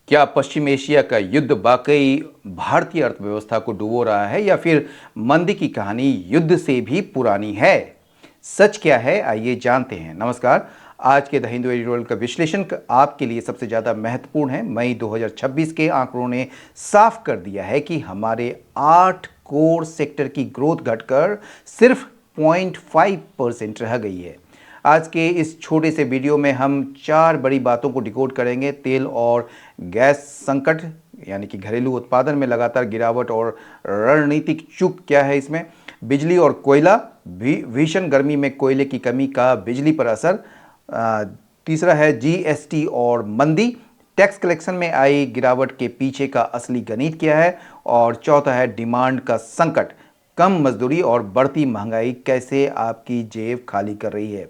क्या पश्चिम एशिया का युद्ध वाकई भारतीय अर्थव्यवस्था को डुबो रहा है या फिर मंदी की कहानी युद्ध से भी पुरानी है? सच क्या है, आइए जानते हैं। नमस्कार। आज के द हिंदू एडिटोरियल का विश्लेषण आपके लिए सबसे ज़्यादा महत्वपूर्ण है। मई 2026 के आंकड़ों ने साफ कर दिया है कि हमारे 8 कोर सेक्टर की ग्रोथ घटकर सिर्फ 0.5% रह गई है। आज के इस छोटे से वीडियो में हम 4 बड़ी बातों को डिकोड करेंगे। तेल और गैस संकट यानी कि घरेलू उत्पादन में लगातार गिरावट और रणनीतिक चूक क्या है इसमें, बिजली और कोयला, भीषण गर्मी में कोयले की कमी का बिजली पर असर, तीसरा है जीएसटी और मंदी, टैक्स कलेक्शन में आई गिरावट के पीछे का असली गणित क्या है, और चौथा है डिमांड का संकट, कम मजदूरी और बढ़ती महंगाई कैसे आपकी जेब खाली कर रही है।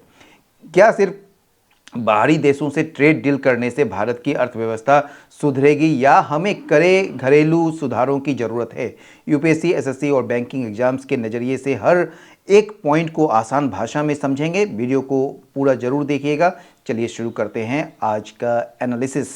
क्या सिर्फ बाहरी देशों से ट्रेड डील करने से भारत की अर्थव्यवस्था सुधरेगी या हमें कड़े घरेलू सुधारों की जरूरत है? यूपीएससी, एसएससी और बैंकिंग एग्जाम्स के नज़रिए से हर एक पॉइंट को आसान भाषा में समझेंगे। वीडियो को पूरा जरूर देखिएगा। चलिए शुरू करते हैं आज का एनालिसिस।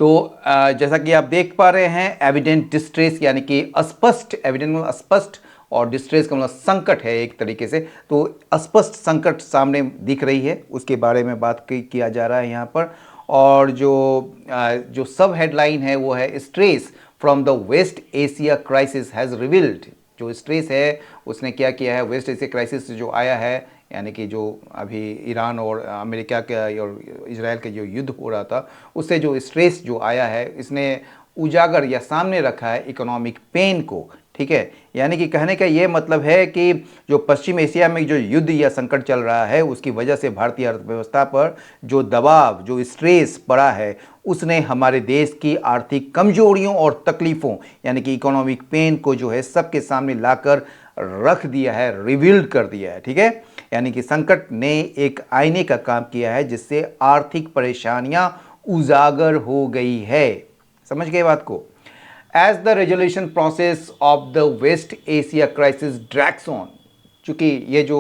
तो जैसा कि आप देख पा रहे हैं, एविडेंट डिस्ट्रेस यानी कि अस्पष्ट, एविडेंट मतलब अस्पष्ट और डिस्ट्रेस का मतलब संकट है एक तरीके से। तो अस्पष्ट संकट सामने दिख रही है, उसके बारे में बात किया जा रहा है यहाँ पर। और जो सब हेडलाइन है वो है stress from the West Asia crisis has revealed. जो स्ट्रेस है उसने क्या किया है, वेस्ट एशिया क्राइसिस जो आया है यानी कि जो अभी ईरान और अमेरिका का और इजराइल का जो युद्ध हो रहा था, उससे जो स्ट्रेस जो आया है इसने उजागर या सामने रखा है इकोनॉमिक पेन को। ठीक है, यानी कि कहने का ये मतलब है कि जो पश्चिम एशिया में जो युद्ध या संकट चल रहा है उसकी वजह से भारतीय अर्थव्यवस्था पर जो दबाव, जो स्ट्रेस पड़ा है, उसने हमारे देश की आर्थिक कमजोरियों और तकलीफ़ों यानी कि इकोनॉमिक पेन को जो है सबके सामने लाकर रख दिया है, रिवील्ड कर दिया है। ठीक है, यानी कि संकट ने एक आईने का काम किया है जिससे आर्थिक परेशानियां उजागर हो गई है। समझ गए बात को? As the resolution process of the West Asia crisis drags on, चूंकि ये जो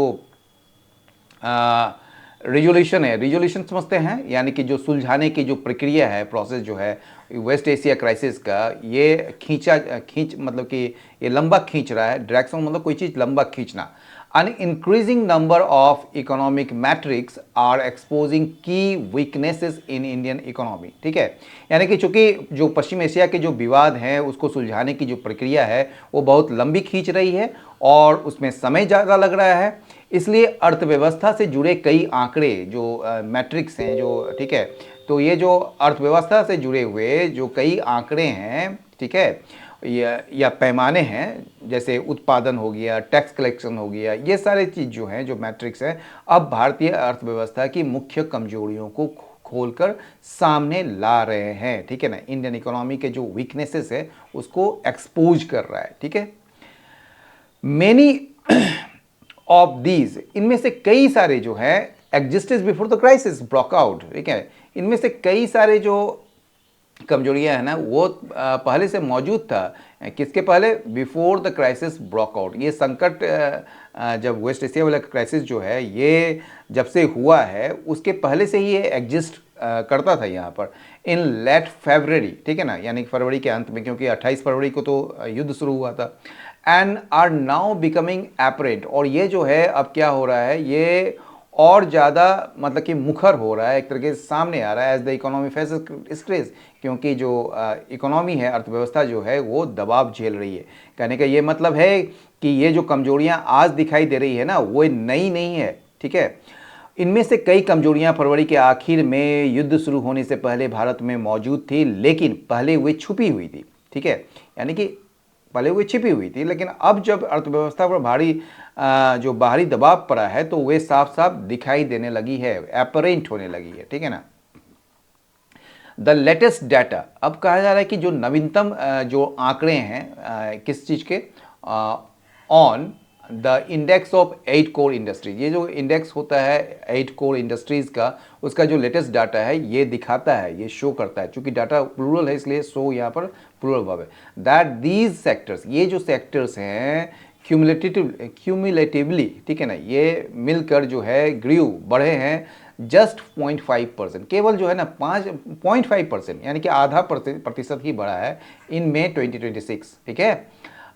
रिजोल्यूशन है, रिजोल्यूशन समझते हैं यानी कि जो सुलझाने की जो प्रक्रिया है, प्रोसेस जो है वेस्ट एशिया क्राइसिस का, ये खींच मतलब कि ये लंबा खींच रहा है। ड्रैग्स ऑन मतलब कोई चीज़ लंबा खींचना। An increasing number of economic metrics are exposing key weaknesses in Indian economy। ठीक है, यानी कि चूंकि जो पश्चिम एशिया के जो विवाद हैं उसको सुलझाने की जो प्रक्रिया है वो बहुत लंबी खींच रही है और उसमें समय ज़्यादा लग रहा है। इसलिए अर्थव्यवस्था से जुड़े कई आंकड़े जो मैट्रिक्स हैं जो, ठीक है, तो ये जो अर्थव्यवस्था से जुड़े हुए जो कई आंकड़े हैं, ठीक है, या पैमाने हैं, जैसे उत्पादन हो गया, टैक्स कलेक्शन हो गया, ये सारे चीज़ जो हैं, जो मैट्रिक्स हैं, अब भारतीय अर्थव्यवस्था की मुख्य कमजोरियों को खोलकर सामने ला रहे हैं। ठीक है ना, इंडियन इकोनॉमी के जो वीकनेसेस है उसको एक्सपोज कर रहा है। ठीक है, मेनी ऑफ दीज, इनमें से कई सारे जो है existed before the crisis broke out. ठीक है, इनमें से कई सारे जो कमजोरियां है ना वो पहले से मौजूद था। किसके पहले? Before the crisis broke out. ये संकट जब वेस्ट एशिया वाला क्राइसिस जो है ये जब से हुआ है उसके पहले से ही ये एग्जिस्ट करता था यहाँ पर इन लेट फरवरी। ठीक है ना, यानी फरवरी के अंत में, क्योंकि 28 फरवरी को तो युद्ध शुरू हुआ था। And are now becoming apparent, और ये जो है अब क्या हो रहा है, ये और ज़्यादा मतलब कि मुखर हो रहा है, एक तरीके से सामने आ रहा है as the economy faces stress, क्योंकि जो इकोनॉमी है, अर्थव्यवस्था जो है वो दबाव झेल रही है। कहने का ये मतलब है कि ये जो कमजोरियां आज दिखाई दे रही है ना वो नई नहीं है। ठीक है, इनमें से कई कमजोरियां फरवरी के आखिर में युद्ध शुरू होने से पहले भारत में मौजूद थी, लेकिन पहले वे छुपी हुई थी। ठीक है, यानी कि पहले वो छिपी हुई थी, लेकिन अब जब अर्थव्यवस्था पर भारी जो बाहरी दबाव पड़ा है तो वे साफ साफ दिखाई देने लगी है, एपरेंट होने लगी है। ठीक है ना, द लेटेस्ट डाटा, अब कहा जा रहा है कि जो नवीनतम जो आंकड़े हैं किस चीज़ के, on the index of 8 core industries, ये जो इंडेक्स होता है 8 कोर इंडस्ट्रीज का, उसका जो लेटेस्ट डाटा है ये दिखाता है, ये शो करता है, चूंकि डाटा प्लूरल है इसलिए शो यहाँ पर प्लूरल वर्ब है, दैट दीज सेक्टर्स, ये जो सेक्टर्स हैं क्यूमुलेटिवली, ठीक है ना, ये मिलकर जो है ग्रीव, बढ़े हैं जस्ट 0.5%, केवल जो है ना 5.5%, यानी कि आधा प्रतिशत ही बढ़ा है इन मई 2026, ठीक है।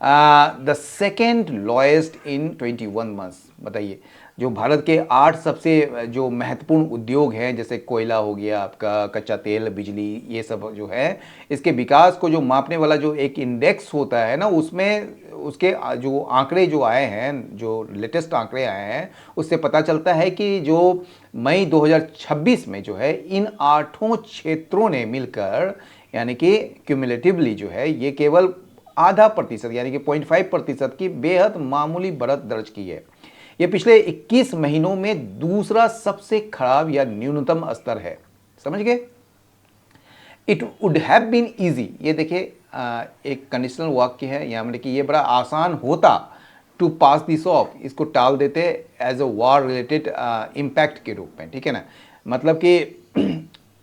The second lowest in 21 months. बताइए, जो भारत के 8 सबसे जो महत्वपूर्ण उद्योग हैं, जैसे कोयला हो गया आपका, कच्चा तेल, बिजली, ये सब जो है, इसके विकास को जो मापने वाला जो एक इंडेक्स होता है ना, उसमें उसके जो आंकड़े जो आए हैं, जो लेटेस्ट आंकड़े आए हैं, उससे पता चलता है कि जो मई 2026 में जो है इन 8 क्षेत्रों ने मिलकर, यानी कि क्यूमुलेटिवली जो है, ये केवल आधा प्रतिशत यानी कि 0.5% की बेहद मामूली बढ़त दर्ज की है। ये पिछले 21 महीनों में दूसरा सबसे खराब या न्यूनतम स्तर है। समझ गए? It would have been easy, ये देखिए एक कंडीशनल वाक्य है, यहाँ मतलब कि ये बड़ा आसान होता टू पास दिस ऑफ, इसको टाल देते as a war related impact के रूप में, ठीक है ना। मतलब कि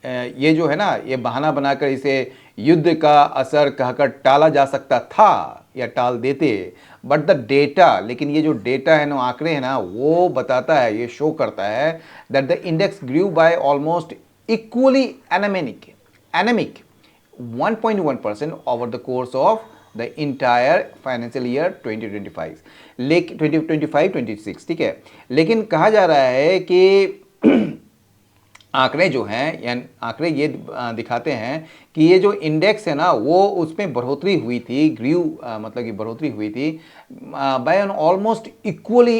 ये जो है ना, ये बहाना बनाकर इसे युद्ध का असर कहकर टाला जा सकता था या टाल देते, बट द डेटा, लेकिन ये जो डेटा है ना, आंकड़े हैं ना, वो बताता है, ये शो करता है that the index grew by almost equally anaemic 1.1% over the course of the entire financial year 2025, लेकिन 2025-26, ठीक है। लेकिन कहा जा रहा है कि आंकड़े जो हैं, यानी आंकड़े ये दिखाते हैं कि ये जो इंडेक्स है ना, वो उसमें बढ़ोतरी हुई थी, ग्रीव मतलब कि बढ़ोतरी हुई थी by an almost equally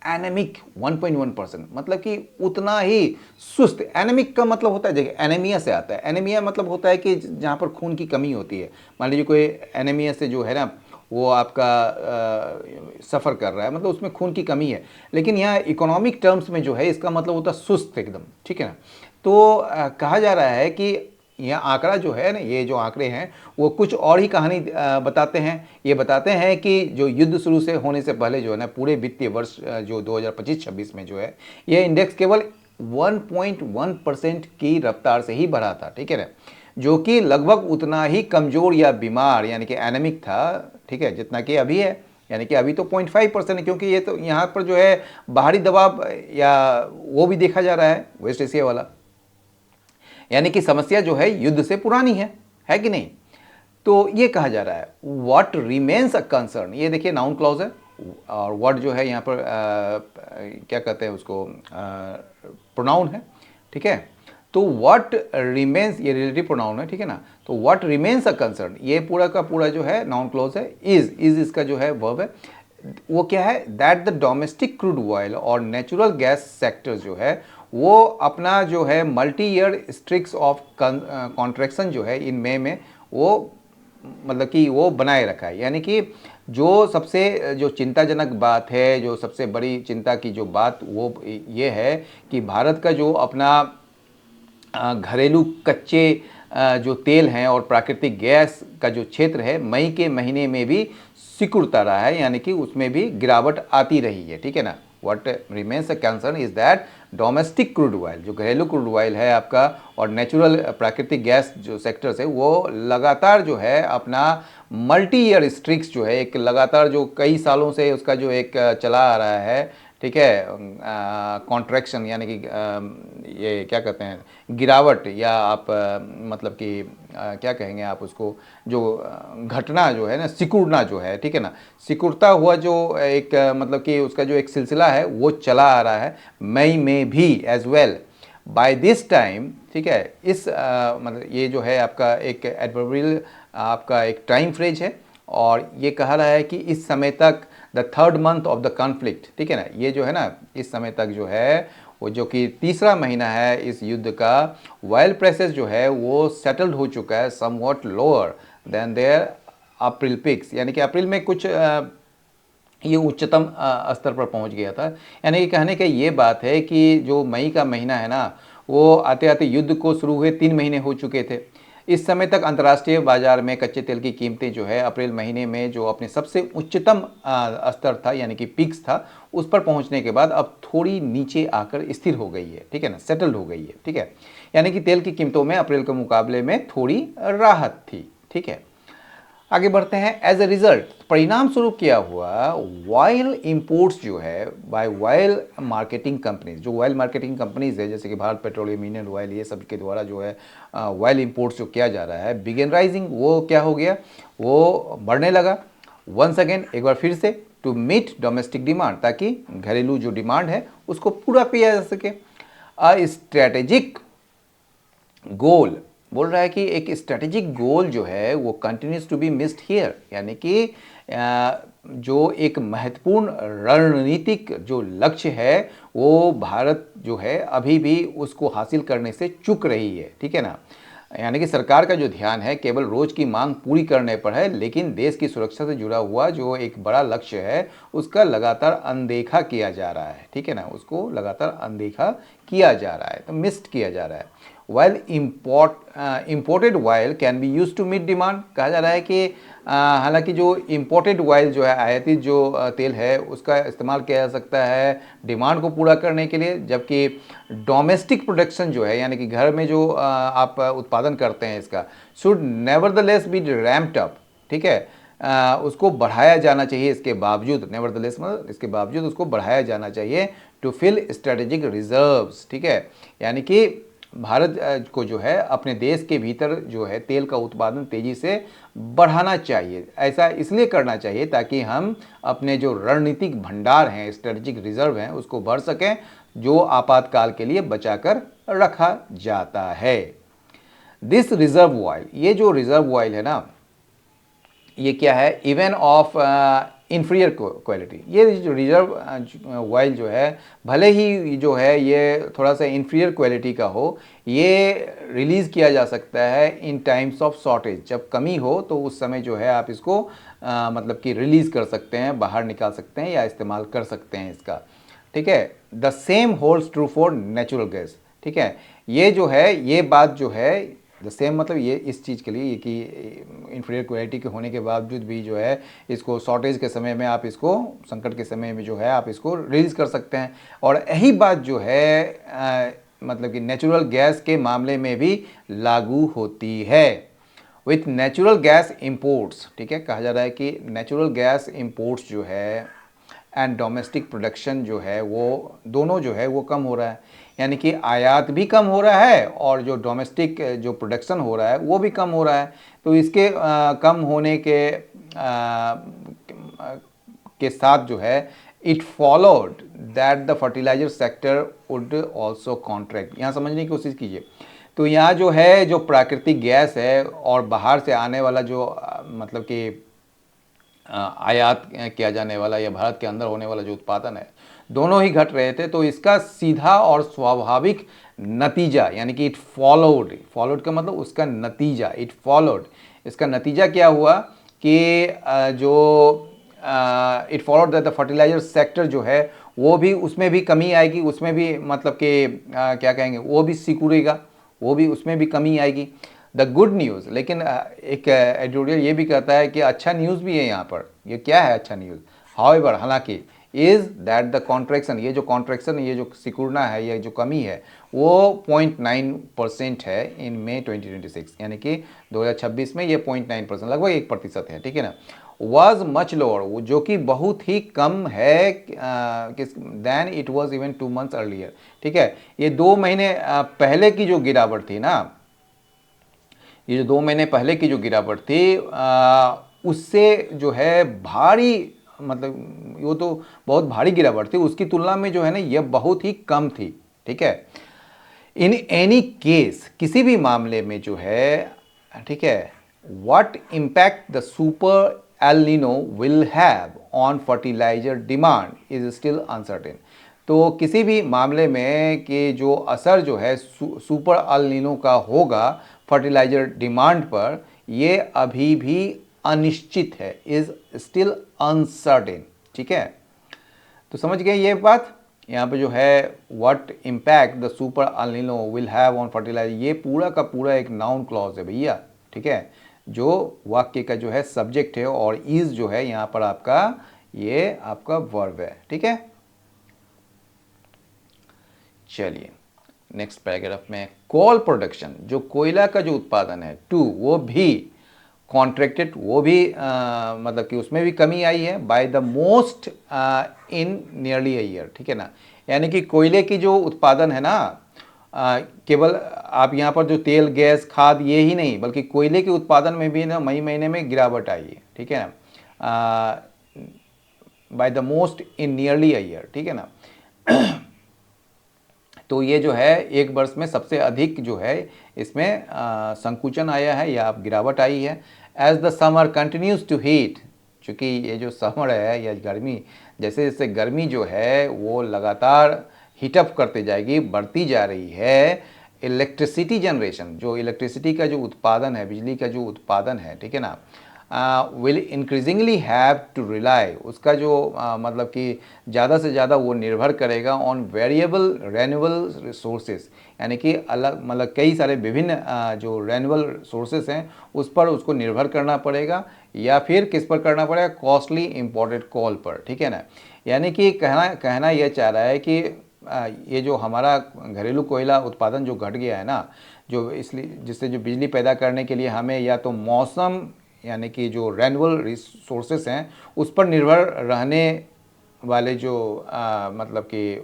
anaemic 1.1%, मतलब कि उतना ही सुस्त। एनेमिक का मतलब होता है, देखिए एनीमिया से आता है, एनीमिया मतलब होता है कि जहाँ पर खून की कमी होती है। मान लीजिए कोई एनीमिया से जो है ना, वो आपका सफ़र कर रहा है, मतलब उसमें खून की कमी है, लेकिन यहाँ इकोनॉमिक टर्म्स में जो है इसका मतलब होता है सुस्त एकदम, ठीक है ना। तो कहा जा रहा है कि यह आंकड़ा जो है ना, ये जो आंकड़े हैं वो कुछ और ही कहानी बताते हैं। ये बताते हैं कि जो युद्ध शुरू से होने से पहले जो है ना, पूरे वित्तीय वर्ष जो 2025-26 में जो है, ये इंडेक्स केवल 1.1% की रफ्तार से ही बढ़ा था, ठीक है ना, जो कि लगभग उतना ही कमज़ोर या बीमार यानी कि एनेमिक था, ठीक है, जितना कि अभी है। यानी कि अभी तो 0.5% है, क्योंकि ये तो यहाँ पर जो है बाहरी दबाव या वो भी देखा जा रहा है, वेस्ट एशिया वाला। यानी कि समस्या जो है युद्ध से पुरानी है कि नहीं। तो ये कहा जा रहा है व्हाट रिमेन्स अ कंसर्न, ये देखिए नाउन क्लॉज है, और व्हाट जो है यहाँ पर क्या कहते हैं उसको, प्रोनाउन है, ठीक है। तो व्हाट रिमेन्स, ये रिलेटिव प्रोनाउन है, ठीक है ना। तो व्हाट रिमेन्स अ कंसर्न, ये पूरा का पूरा जो है नाउन क्लॉज है। इज इसका जो है वर्ब है, वो क्या है, that the domestic crude oil और नेचुरल गैस सेक्टर जो है, वो अपना जो है मल्टी ईयर स्ट्रिक्स ऑफ कॉन्ट्रैक्शन जो है इन मई में वो मतलब कि वो बनाए रखा है। यानी कि जो सबसे जो चिंताजनक बात है, जो सबसे बड़ी चिंता की जो बात वो ये है कि भारत का जो अपना घरेलू कच्चे जो तेल हैं और प्राकृतिक गैस का जो क्षेत्र है, मई के महीने में भी सिकुड़ता रहा है, यानी कि उसमें भी गिरावट आती रही है, ठीक है ना। What remains a concern is that domestic crude oil, जो घरेलू क्रूड ऑयल है आपका, और नेचुरल प्राकृतिक गैस जो सेक्टर्स है, वो लगातार जो है अपना मल्टी ईयर स्ट्रिक्स जो है, एक लगातार जो कई सालों से उसका जो एक चला आ रहा है, ठीक है, कॉन्ट्रैक्शन यानी कि ये क्या कहते हैं, गिरावट, या आप मतलब कि क्या कहेंगे आप उसको, जो घटना जो है ना, सिकुड़ना जो है, ठीक है ना, सिकुड़ता हुआ जो एक मतलब कि उसका जो एक सिलसिला है वो चला आ रहा है मई में भी as well by this time, ठीक है। इस मतलब ये जो है आपका एक एडवर्बियल आपका एक टाइम फ्रेज है, और ये कहा रहा है कि इस समय तक the third month of the conflict, ठीक है ना, ये जो है ना, इस समय तक जो है वो जो कि तीसरा महीना है इस युद्ध का, ऑयल प्राइसेस जो है वो सेटल्ड हो चुका है somewhat lower than their April peaks, यानी कि अप्रैल में कुछ ये उच्चतम स्तर पर पहुंच गया था। यानी कि कहने का ये बात है कि जो मई का महीना है ना, वो आते आते युद्ध को शुरू हुए 3 महीने हो चुके थे। इस समय तक अंतर्राष्ट्रीय बाजार में कच्चे तेल की कीमतें जो है अप्रैल महीने में जो अपने सबसे उच्चतम स्तर था, यानी कि पीक्स था, उस पर पहुंचने के बाद अब थोड़ी नीचे आकर स्थिर हो गई है, ठीक है ना, सेटल्ड हो गई है, ठीक है। यानी कि तेल की कीमतों में अप्रैल के मुकाबले में थोड़ी राहत थी, ठीक है। आगे बढ़ते हैं। एज ए रिजल्ट, परिणाम स्वरूप क्या हुआ, ऑयल इंपोर्ट्स जो है बाय ऑयल मार्केटिंग कंपनीज, जो ऑयल मार्केटिंग कंपनीज है जैसे कि भारत पेट्रोलियम, इंडियन ऑयल, ये सब के द्वारा जो है ऑयल इंपोर्ट्स जो किया जा रहा है, बिगिन राइजिंग, वो क्या हो गया, वो बढ़ने लगा। वंस अगेन, एक बार फिर से, टू मीट डोमेस्टिक डिमांड, ताकि घरेलू जो डिमांड है उसको पूरा किया जा सके। स्ट्रेटेजिक गोल बोल रहा है कि एक स्ट्रेटेजिक गोल जो है वो continues to be missed here, यानी कि जो एक महत्वपूर्ण रणनीतिक जो लक्ष्य है वो भारत जो है अभी भी उसको हासिल करने से चूक रही है, ठीक है ना। यानी कि सरकार का जो ध्यान है केवल रोज की मांग पूरी करने पर है, लेकिन देश की सुरक्षा से जुड़ा हुआ जो एक बड़ा लक्ष्य है उसका लगातार अनदेखा किया जा रहा है, ठीक है ना, उसको लगातार अनदेखा किया जा रहा है, तो मिस्ड किया जा रहा है। While imported while can be use to meet demand, कहा जा रहा है कि हालांकि जो इम्पोर्टेड वाइल जो है, आयातित जो तेल है, उसका इस्तेमाल किया जा सकता है डिमांड को पूरा करने के लिए, जबकि डोमेस्टिक प्रोडक्शन जो है यानी कि घर में जो आप उत्पादन करते हैं इसका, शुड नेवरदलेस बी रैम्प्ड अप, ठीक है, उसको बढ़ाया जाना चाहिए, इसके बावजूद, नेवरदलेस मतलब इसके बावजूद उसको बढ़ाया जाना चाहिए, टू फिल स्ट्रेटेजिक रिजर्व्स, ठीक है, यानी कि भारत को जो है अपने देश के भीतर जो है तेल का उत्पादन तेजी से बढ़ाना चाहिए। ऐसा इसलिए करना चाहिए ताकि हम अपने जो रणनीतिक भंडार हैं, स्ट्रेटेजिक रिजर्व हैं, उसको भर सकें, जो आपातकाल के लिए बचाकर रखा जाता है। दिस रिजर्व ऑयल, ये जो रिजर्व ऑयल है ना, ये क्या है, इवन ऑफ इन्फीरियर क्वालिटी, ये जो रिजर्व ऑयल जो है भले ही जो है ये थोड़ा सा इन्फीरियर क्वालिटी का हो, ये रिलीज़ किया जा सकता है इन टाइम्स ऑफ शॉर्टेज, जब कमी हो तो उस समय जो है आप इसको मतलब कि रिलीज़ कर सकते हैं, बाहर निकाल सकते हैं या इस्तेमाल कर सकते हैं इसका, ठीक है। The same holds true for natural gas, ठीक है, ये जो है ये बात जो है द सेम मतलब ये इस चीज़ के लिए कि इन्फीरियर क्वालिटी के होने के बावजूद भी जो है इसको शॉर्टेज के समय में आप इसको, संकट के समय में जो है आप इसको रिलीज़ कर सकते हैं। और यही बात जो है मतलब कि नेचुरल गैस के मामले में भी लागू होती है। विथ नेचुरल गैस इंपोर्ट्स, ठीक है, कहा जा रहा है कि नेचुरल गैस इंपोर्ट्स जो है एंड डोमेस्टिक प्रोडक्शन जो है वो दोनों जो है वो कम हो रहा है, यानी कि आयात भी कम हो रहा है और जो डोमेस्टिक जो प्रोडक्शन हो रहा है वो भी कम हो रहा है। तो इसके कम होने के साथ जो है it followed that the fertiliser sector would also contract. यहाँ समझने की कोशिश कीजिए, तो यहाँ जो है जो प्राकृतिक गैस है और बाहर से आने वाला जो मतलब कि आयात किया जाने वाला या भारत के अंदर होने वाला जो उत्पादन है, दोनों ही घट रहे थे। तो इसका सीधा और स्वाभाविक नतीजा यानी कि इट फॉलोड, फॉलोड का मतलब उसका नतीजा, इट फॉलोड, इसका नतीजा क्या हुआ कि जो it followed that the fertiliser sector जो है वो भी, उसमें भी कमी आएगी, उसमें भी मतलब कि क्या कहेंगे, वो भी सिकुड़ेगा, वो भी उसमें भी कमी आएगी। द गुड न्यूज़, लेकिन एक एडिटोरियल ये भी कहता है कि अच्छा न्यूज़ भी है यहाँ पर। ये क्या है अच्छा न्यूज़, हाउएवर, हालांकि, इज़ दैट द कॉन्ट्रैक्शन, ये जो कॉन्ट्रैक्शन, ये जो सिकुड़ना है, ये जो कमी है वो 0.9% है इन मई 2026, यानी कि 2026 में ये 0.9%, लगभग 1% है, ठीक है ना। वॉज मच लोअर, जो कि बहुत ही कम है than it was even 2 months earlier, ठीक है। ये 2 महीने पहले की जो गिरावट थी ना, ये जो 2 महीने पहले की जो गिरावट थी उससे जो है भारी, मतलब वो तो बहुत भारी गिरावट थी, उसकी तुलना में जो है ना ये बहुत ही कम थी, ठीक है। इन एनी केस, किसी भी मामले में जो है, ठीक है, what impact the super El Nino will have on fertiliser demand is still uncertain. तो किसी भी मामले में कि जो असर जो है सुपर एल नीनो का होगा फर्टिलाइजर डिमांड पर, ये अभी भी अनिश्चित है, इज स्टिल अनसर्टेन, ठीक है। तो समझ गए ये बात, यहाँ पे जो है what impact the super El Nino will have on fertiliser, ये पूरा का पूरा एक नाउन क्लॉज है भैया, ठीक है, जो वाक्य का जो है सब्जेक्ट है, और इज जो है यहाँ पर आपका, ये आपका वर्ब है, ठीक है। चलिए नेक्स्ट पैराग्राफ में, कोल प्रोडक्शन, जो कोयला का जो उत्पादन है, टू, वो भी कॉन्ट्रैक्टेड वो भी मतलब कि उसमें भी कमी आई है by the most in nearly a year, ठीक है ना। यानी कि कोयले की जो उत्पादन है ना, केवल आप यहाँ पर जो तेल गैस खाद ये ही नहीं बल्कि कोयले के उत्पादन में भी ना मई महीने में गिरावट आई है, ठीक है ना, by the most in nearly a year, ठीक है ना। तो ये जो है एक वर्ष में सबसे अधिक जो है इसमें संकुचन आया है या गिरावट आई है। As the summer continues to heat, चूँकि ये जो समर है या गर्मी, जैसे जैसे गर्मी जो है वो लगातार हीटअप करते जाएगी, बढ़ती जा रही है, इलेक्ट्रिसिटी जनरेशन, जो इलेक्ट्रिसिटी का जो उत्पादन है, बिजली का जो उत्पादन है, ठीक है ना, will increasingly have to rely, उसका जो मतलब कि ज़्यादा से ज़्यादा वो निर्भर करेगा ऑन वेरिएबल रेन्यूएबल रिसोर्सेज, यानी कि अलग मतलब कई सारे विभिन्न जो रेन्यूएबल सोर्सेस हैं उस पर उसको निर्भर करना पड़ेगा, या फिर किस पर करना पड़ेगा, कॉस्टली इम्पोर्टेड कोल पर, ठीक है ना। यानी कि कहना यह चाह रहा है कि ये जो हमारा घरेलू कोयला उत्पादन जो घट गया है ना, जो इसलिए जिससे जो बिजली पैदा करने के लिए हमें या तो मौसम यानी कि जो रेन्यूएबल रिसोर्सेस हैं उस पर निर्भर रहने वाले जो मतलब कि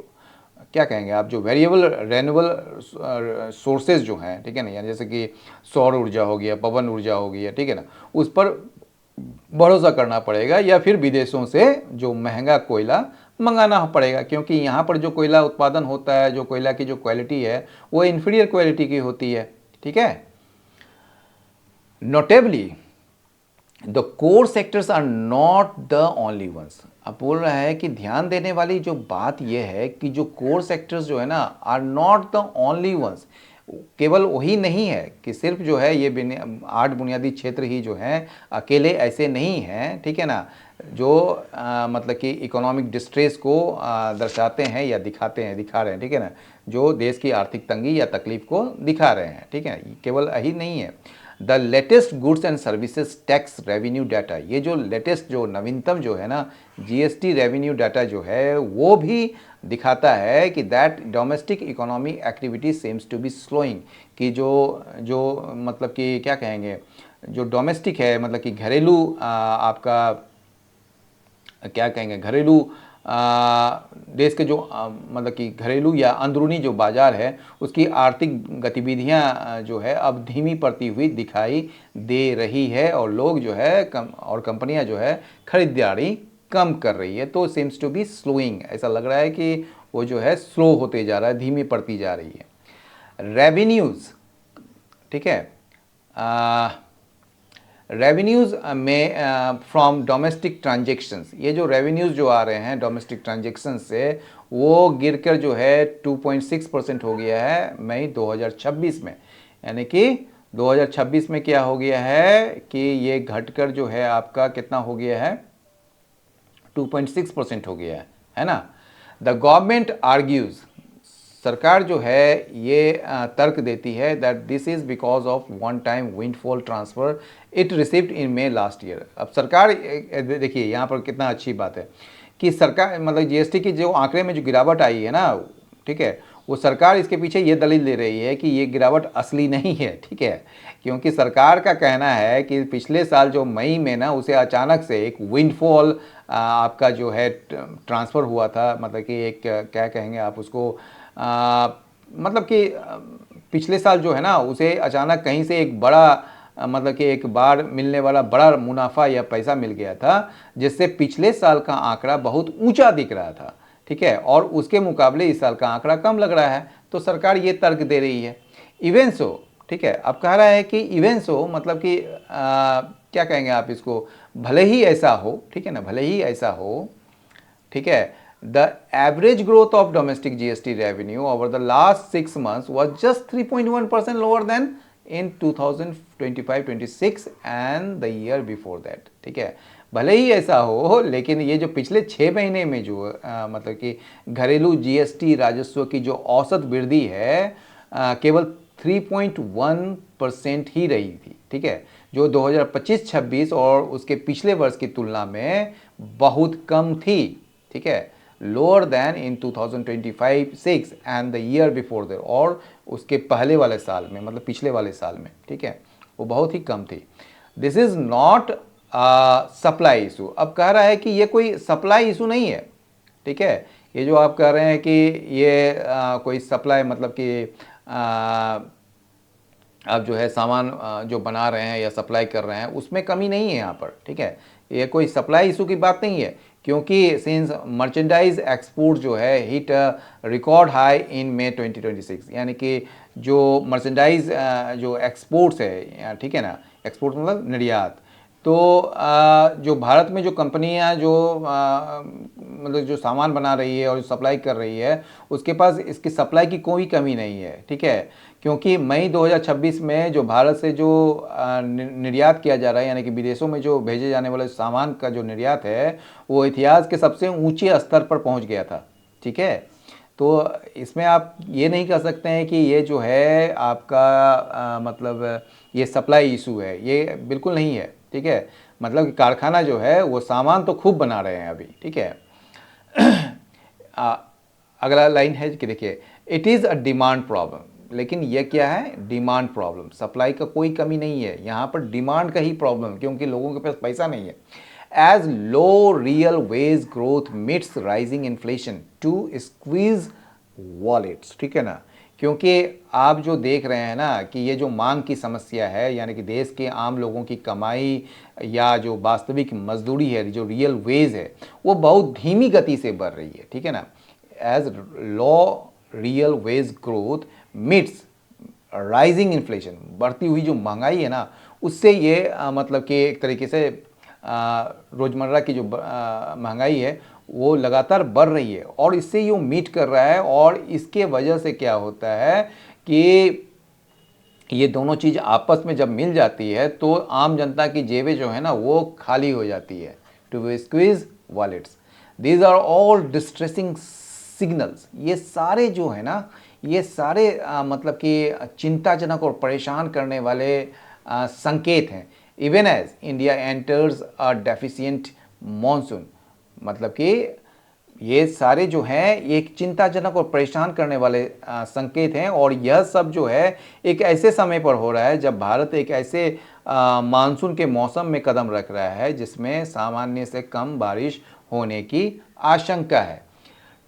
क्या कहेंगे आप, जो वेरिएबल रेन्यूएबल सोर्सेज जो हैं, ठीक है ना, यानी जैसे कि सौर ऊर्जा हो गया, पवन ऊर्जा हो गया, ठीक है ना, उस पर भरोसा करना पड़ेगा, या फिर विदेशों से जो महंगा कोयला मंगाना पड़ेगा, क्योंकि यहाँ पर जो कोयला उत्पादन होता है, जो कोयला की जो क्वालिटी है वो इन्फीरियर क्वालिटी की होती है, ठीक है। Notably the core sectors are not the only ones. अब बोल रहा है कि ध्यान देने वाली जो बात यह है कि जो कोर सेक्टर्स जो है ना, are not the only ones, केवल वही नहीं है कि सिर्फ जो है ये 8 बुनियादी क्षेत्र ही जो हैं अकेले ऐसे नहीं हैं, ठीक है ना, जो मतलब कि इकोनॉमिक डिस्ट्रेस को दर्शाते हैं या दिखा रहे हैं, ठीक है ना, जो देश की आर्थिक तंगी या तकलीफ को दिखा रहे हैं, ठीक है, केवल यही नहीं है। The latest goods and services tax revenue data, ये जो लेटेस्ट जो नवीनतम जो है ना जीएसटी रेवेन्यू डाटा जो है वो भी दिखाता है कि that domestic economy activity seems to be slowing, कि जो मतलब कि क्या कहेंगे, जो डोमेस्टिक है मतलब कि घरेलू आपका क्या कहेंगे, घरेलू देश के जो मतलब कि घरेलू या अंदरूनी जो बाज़ार है उसकी आर्थिक गतिविधियां जो है अब धीमी पड़ती हुई दिखाई दे रही है, और लोग जो है और कंपनियां जो है खरीदारी कम कर रही है। तो सेम्स टू बी स्लोइंग, ऐसा लग रहा है कि वो जो है स्लो होते जा रहा है, धीमी पड़ती जा रही है। रेवेन्यूज़, ठीक है, रेवेन्यूज़ में फ्रॉम डोमेस्टिक ट्रांजेक्शन्स, ये जो रेवेन्यूज़ जो आ रहे हैं डोमेस्टिक ट्रांजेक्शन से वो गिरकर जो है 2.6% हो गया है मई 2026 में, यानी कि 2026 में क्या हो गया है कि ये घटकर जो है आपका कितना हो गया है, 2.6% हो गया है ना। द गवर्नमेंट आर्ग्यूज, सरकार जो है ये तर्क देती है that this is because of one time windfall transfer it received in may last year. अब सरकार देखिए यहाँ पर कितना अच्छी बात है कि सरकार मतलब जीएसटी की जो आंकड़े में जो गिरावट आई है ना, ठीक है, वो सरकार इसके पीछे ये दलील दे रही है कि ये गिरावट असली नहीं है, ठीक है, क्योंकि सरकार का कहना है कि पिछले साल जो मई में ना उसे अचानक से एक विंडफॉल आपका जो है ट्रांसफ़र हुआ था, मतलब कि एक क्या कहेंगे आप उसको मतलब कि पिछले साल जो है ना उसे अचानक कहीं से एक बड़ा मतलब कि एक बार मिलने वाला बड़ा मुनाफा या पैसा मिल गया था, जिससे पिछले साल का आंकड़ा बहुत ऊंचा दिख रहा था, ठीक है, और उसके मुकाबले इस साल का आंकड़ा कम लग रहा है। तो सरकार ये तर्क दे रही है। इवेंसो, ठीक है, अब कह रहा है कि इवेंसो मतलब कि क्या कहेंगे आप इसको, भले ही ऐसा हो, ठीक है ना, भले ही ऐसा हो, ठीक है, the average growth of domestic GST revenue over the last 6 months was just 3.1% lower than in 2025-26 and the year before that, ठीक है, भले ही ऐसा हो लेकिन ये जो पिछले 6 महीने में जो मतलब कि घरेलू जीएसटी राजस्व की जो औसत वृद्धि है केवल 3.1% ही रही थी, ठीक है, जो 2025-26 और उसके पिछले वर्ष की तुलना में बहुत कम थी, ठीक है, lower then in 2025-6 and the year before that, और उसके पहले वाले साल में मतलब पिछले वाले साल में, ठीक है, वो बहुत ही कम थी। This is not supply issue. अब कह रहा है कि ये कोई सप्लाई इशू नहीं है, ठीक है। ये जो आप कह रहे हैं कि ये कोई सप्लाई मतलब कि आप जो है सामान जो बना रहे हैं या सप्लाई कर रहे हैं उसमें कमी नहीं है यहाँ पर, ठीक है। ये कोई सप्लाई इशू की बात नहीं है, क्योंकि सिंस मर्चेंडाइज एक्सपोर्ट जो है हिट रिकॉर्ड हाई इन मई 2026, यानी कि जो मर्चेंडाइज जो एक्सपोर्ट्स है, ठीक है ना, एक्सपोर्ट मतलब निर्यात। तो जो भारत में जो कंपनियां जो मतलब जो सामान बना रही है और जो सप्लाई कर रही है उसके पास इसकी सप्लाई की कोई कमी नहीं है, ठीक है। क्योंकि मई 2026 में जो भारत से जो निर्यात किया जा रहा है, यानी कि विदेशों में जो भेजे जाने वाले सामान का जो निर्यात है वो इतिहास के सबसे ऊंचे स्तर पर पहुंच गया था, ठीक है। तो इसमें आप ये नहीं कह सकते हैं कि ये जो है आपका मतलब ये सप्लाई इशू है, ये बिल्कुल नहीं है, ठीक है। मतलब कि कारखाना जो है वो सामान तो खूब बना रहे हैं अभी, ठीक है। अगला लाइन है कि देखिए, it is a demand problem. लेकिन ये क्या है, डिमांड प्रॉब्लम, सप्लाई का कोई कमी नहीं है यहाँ पर, डिमांड का ही प्रॉब्लम, क्योंकि लोगों के पास पैसा नहीं है। As low real wage growth meets rising inflation to squeeze wallets, ठीक है ना। क्योंकि आप जो देख रहे हैं ना कि ये जो मांग की समस्या है, यानी कि देश के आम लोगों की कमाई या जो वास्तविक मजदूरी है, जो रियल वेज है, वो बहुत धीमी गति से बढ़ रही है, ठीक है ना। As low real wage growth meets rising inflation, बढ़ती हुई जो महंगाई है ना उससे ये मतलब कि एक तरीके से रोज़मर्रा की जो महंगाई है वो लगातार बढ़ रही है और इससे ये मीट कर रहा है। और इसके वजह से क्या होता है कि ये दोनों चीज़ आपस में जब मिल जाती है तो आम जनता की जेबें जो है ना वो खाली हो जाती है। To squeeze wallets, these are all distressing signals. ये सारे जो है ना, ये सारे मतलब कि चिंताजनक और परेशान करने वाले संकेत हैं। Even as India enters a deficient monsoon, मतलब कि ये सारे जो हैं एक चिंताजनक और परेशान करने वाले संकेत हैं। और यह सब जो है एक ऐसे समय पर हो रहा है जब भारत एक ऐसे मानसून के मौसम में कदम रख रहा है जिसमें सामान्य से कम बारिश होने की आशंका है।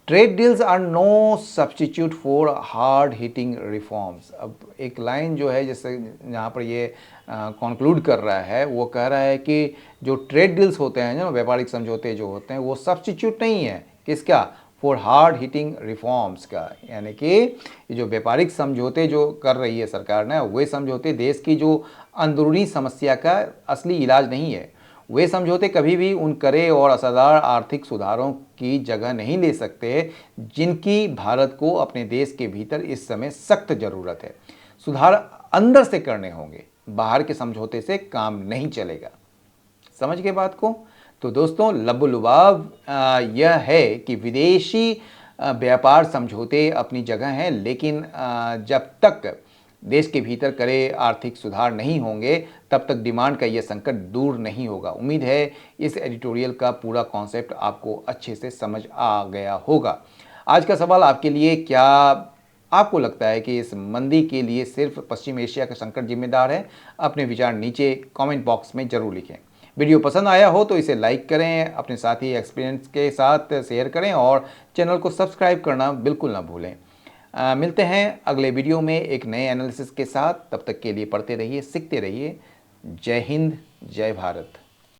Trade deals are no substitute for hard hitting reforms. अब एक लाइन जो है जैसे जहाँ पर ये कंक्लूड कर रहा है वो कह रहा है कि जो ट्रेड डील्स होते हैं, जो व्यापारिक समझौते जो होते हैं, वो सब्स्टिट्यूट नहीं है किसका, फॉर हार्ड हिटिंग रिफॉर्म्स का। यानी कि जो व्यापारिक समझौते जो कर रही है सरकार ने, वे समझौते देश की जो अंदरूनी समस्या का असली इलाज नहीं है। वे समझौते कभी भी उन करे और असरदार आर्थिक सुधारों की जगह नहीं ले सकते जिनकी भारत को अपने देश के भीतर इस समय सख्त ज़रूरत है। सुधार अंदर से करने होंगे, बाहर के समझौते से काम नहीं चलेगा। समझ गए बात को? तो दोस्तों लबुलुबाव यह है कि विदेशी व्यापार समझौते अपनी जगह हैं, लेकिन जब तक देश के भीतर करे आर्थिक सुधार नहीं होंगे तब तक डिमांड का यह संकट दूर नहीं होगा। उम्मीद है इस एडिटोरियल का पूरा कॉन्सेप्ट आपको अच्छे से समझ आ गया होगा। आज का सवाल आपके लिए, क्या आपको लगता है कि इस मंदी के लिए सिर्फ पश्चिम एशिया का संकट जिम्मेदार है? अपने विचार नीचे कमेंट बॉक्स में जरूर लिखें। वीडियो पसंद आया हो तो इसे लाइक करें, अपने साथी एक्सपीरियंस के साथ शेयर करें और चैनल को सब्सक्राइब करना बिल्कुल ना भूलें। मिलते हैं अगले वीडियो में एक नए एनालिसिस के साथ। तब तक के लिए पढ़ते रहिए, सीखते रहिए। जय हिंद, जय भारत।